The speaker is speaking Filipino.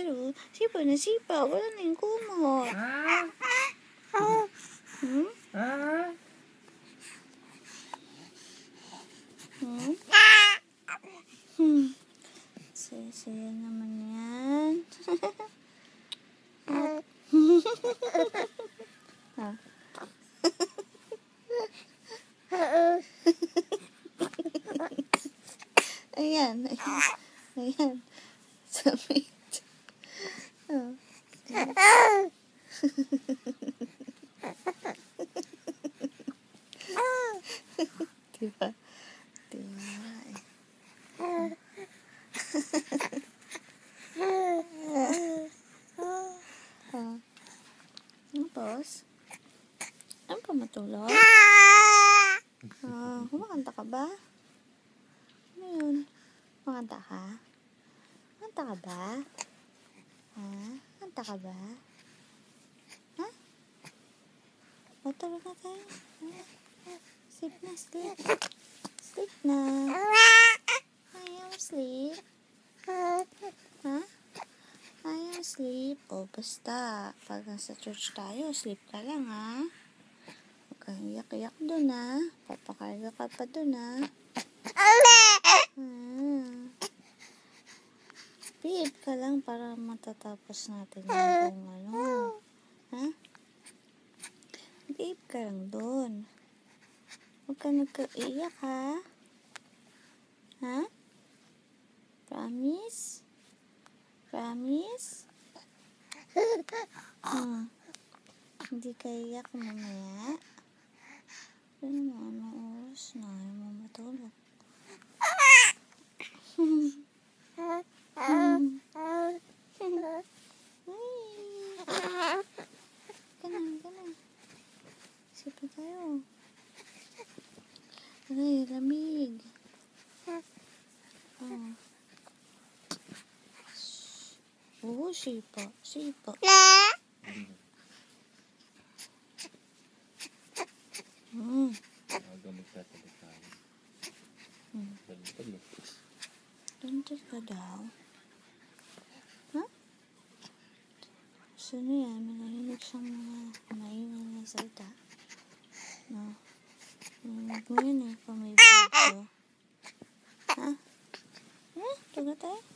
pero sipa na sipa. Wala na yung kumot. Saya naman yan. Ayan. Ayan. Samit. Diba? Tapos, ano pa matulog? Kumakanta ka ba? Ano yun? Kumakanta ka? Kanta ka ba? Kanta ka ba? Matulog na tayo. Sleep na, sleep. Sleep na. Ayaw sleep. Ayaw sleep. Basta. Pag nasa church tayo, sleep ka lang, Huwag kang iyak-iyak dun, Papakarga ka pa dun, Behave ka lang para matatapos natin yung Behave ka lang dun. Huwag ka nagka-iyak, Promise? Promise? Hindi ka iyak mamaya. Ano oras na? Ayaw mo matulog. Ganun. Sipa tayo. Ay, lamig. Sipa. Tuntos ka daw. Gusto niya, may nahinig siyang mga maingay na salita. Narinig mo yun, kung may video. Tuga tayo.